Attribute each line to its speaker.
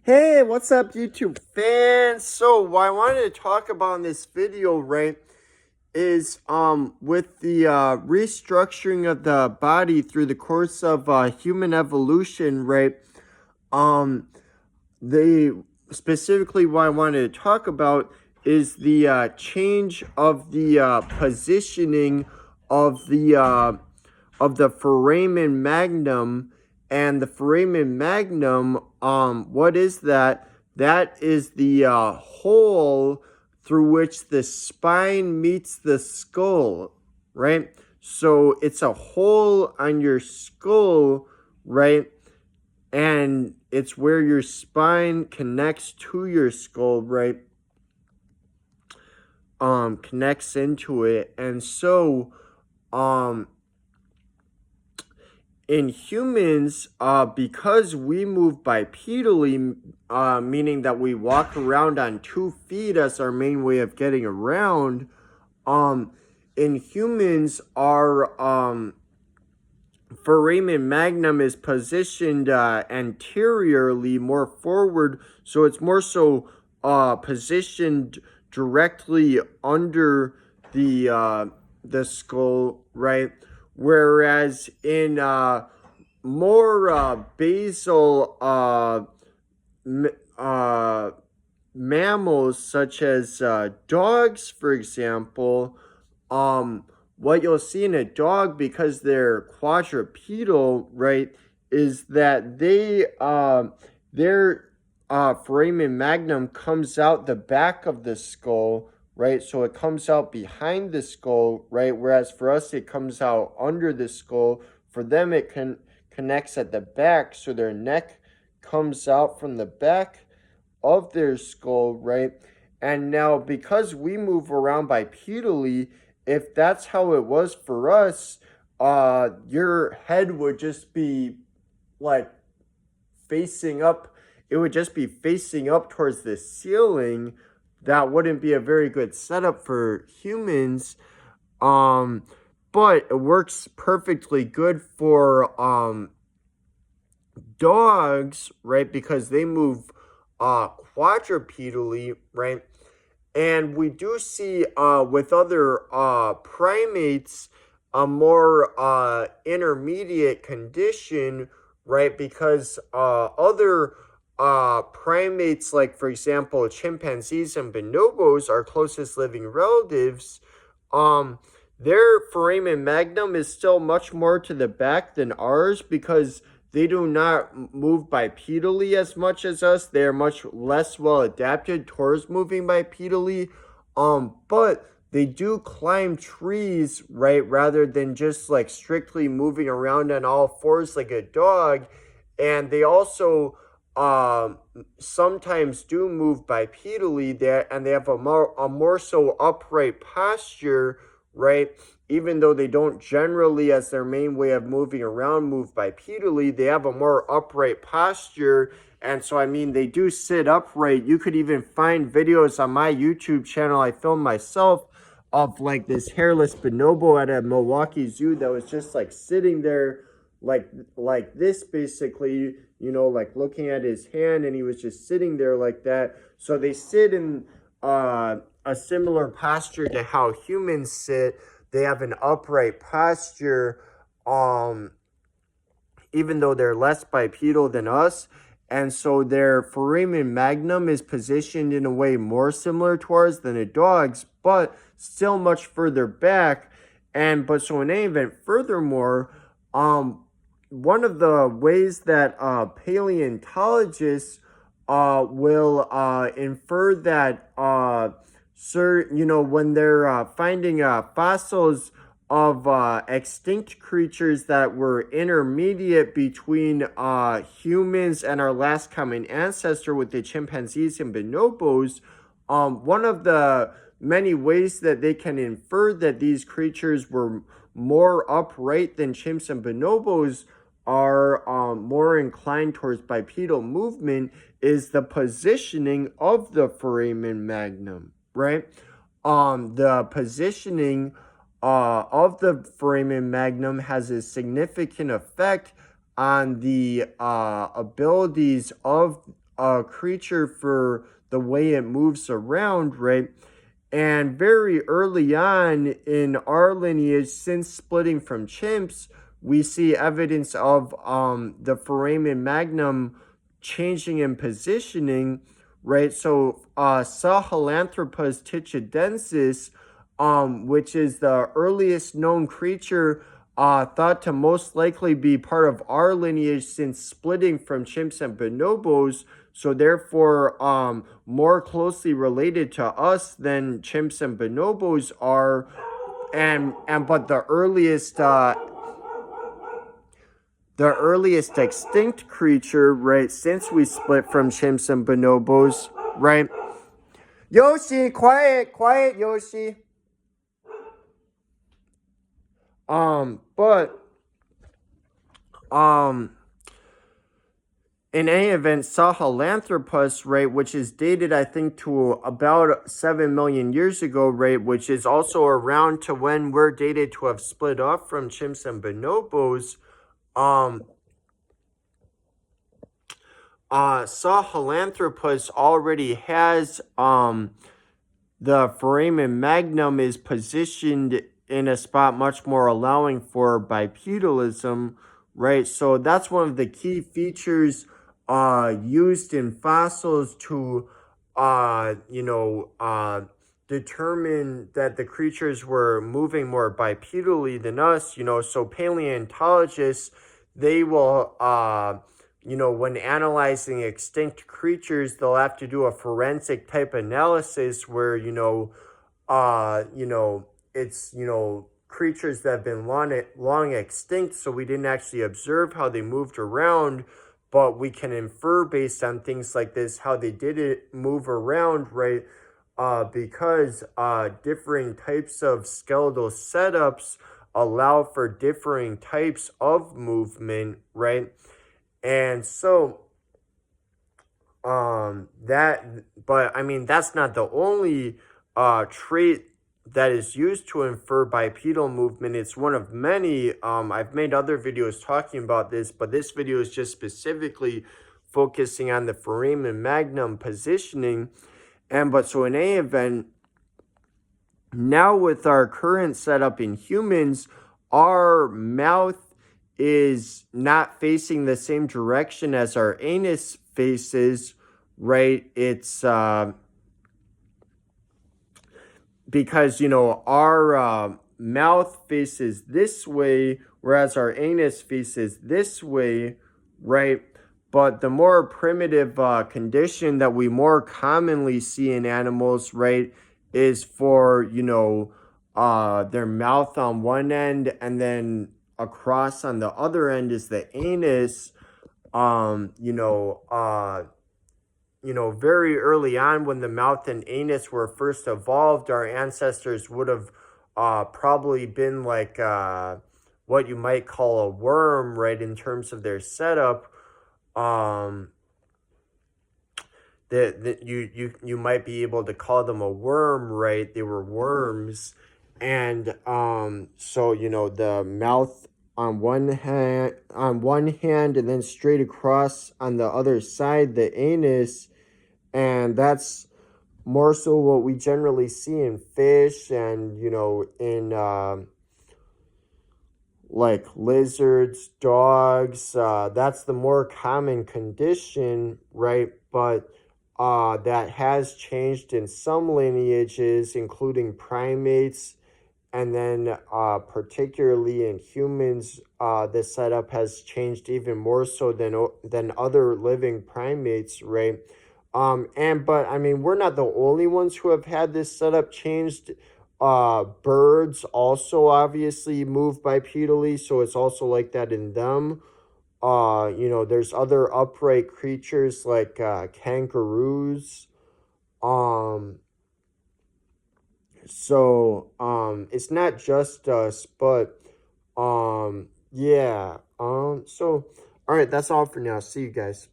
Speaker 1: Hey, what's up, YouTube fans? So, what I wanted to talk about in this video, right, is with the restructuring of the body through the course of human evolution, right? Um, the specifically what I wanted to talk about is the change of the positioning of the foramen magnum. And the foramen magnum, what is that? That is the hole through which the spine meets the skull, right? So it's a hole on your skull, right? And it's where your spine connects to your skull, right? Connects into it. And so, in humans, because we move bipedally, meaning that we walk around on 2 feet as our main way of getting around, in humans, our foramen magnum is positioned anteriorly, more forward, so it's more so positioned directly under the skull, right? Whereas in more basal mammals, such as dogs, for example, what you'll see in a dog, because they're quadrupedal, right, is that their foramen magnum comes out the back of the skull, right? So it comes out behind the skull, right? Whereas for us, it comes out under the skull. For them, it connects at the back, so their neck comes out from the back of their skull, right? And now, because we move around bipedally, if that's how it was for us, your head would just be like facing up. It would just be facing up towards the ceiling. That wouldn't be a very good setup for humans. Um, but it works perfectly good for dogs, right? Because they move quadrupedally, right? And we do see with other primates a more intermediate condition, right? Because other primates, like for example, chimpanzees and bonobos, our closest living relatives, um, their foramen magnum is still much more to the back than ours, because they do not move bipedally as much as us. They are much less well adapted towards moving bipedally. But they do climb trees, right, rather than just like strictly moving around on all fours like a dog. And they also sometimes do move bipedally there, and they have a more so upright posture, right? Even though they don't generally, as their main way of moving around, move bipedally, they have a more upright posture. And so, I mean, they do sit upright. You could even find videos on my YouTube channel I filmed myself of like this hairless bonobo at a Milwaukee Zoo that was just like sitting there like this, basically, like looking at his hand, and he was just sitting there like that. So they sit in a similar posture to how humans sit. They have an upright posture, even though they're less bipedal than us. And so their foramen magnum is positioned in a way more similar to ours than a dog's, but still much further back. But so in any event, furthermore, one of the ways that paleontologists will infer that when they're finding fossils of extinct creatures that were intermediate between humans and our last common ancestor with the chimpanzees and bonobos, one of the many ways that they can infer that these creatures were more upright than chimps and bonobos are more inclined towards bipedal movement is the positioning of the foramen magnum, right? The positioning of the foramen magnum has a significant effect on the abilities of creature for the way it moves around, right? And very early on in our lineage, since splitting from chimps, we see evidence of the foramen magnum changing in positioning, right? So Sahelanthropus tchadensis, which is the earliest known creature thought to most likely be part of our lineage since splitting from chimps and bonobos, so therefore more closely related to us than chimps and bonobos are, and but the earliest extinct creature, right, since we split from chimps and bonobos, right? Yoshi, quiet, Yoshi. But in any event, Sahelanthropus, right, which is dated, I think, to about 7 million years ago, right, which is also around to when we're dated to have split off from chimps and bonobos, Sahelanthropus already has, the foramen magnum is positioned in a spot much more allowing for bipedalism, right? So that's one of the key features used in fossils to, determine that the creatures were moving more bipedally than us, so paleontologists, they will, when analyzing extinct creatures, they'll have to do a forensic type analysis where, it's, creatures that have been long extinct, so we didn't actually observe how they moved around, but we can infer based on things like this how they did move around, right? Because differing types of skeletal setups allow for differing types of movement, right? And so but I mean, that's not the only trait that is used to infer bipedal movement. It's one of many. I've made other videos talking about this, but this video is just specifically focusing on the foramen magnum positioning. But so in any event, now with our current setup in humans, our mouth is not facing the same direction as our anus faces, right? It's because, our mouth faces this way, whereas our anus faces this way, right? But the more primitive condition that we more commonly see in animals, right, is for, their mouth on one end and then across on the other end is the anus. Very early on when the mouth and anus were first evolved, our ancestors would have probably been like what you might call a worm, right, in terms of their setup. That you might be able to call them a worm, right? They were worms. And so the mouth on one hand and then straight across on the other side the anus, and that's more so what we generally see in fish and in like lizards, dogs. That's the more common condition, right? But that has changed in some lineages, including primates, and then particularly in humans, the setup has changed even more so than other living primates, right? But I mean, we're not the only ones who have had this setup changed. Birds also obviously move bipedally, so it's also like that in them. There's other upright creatures like kangaroos. So it's not just us, but yeah. So all right, that's all for now. See you guys.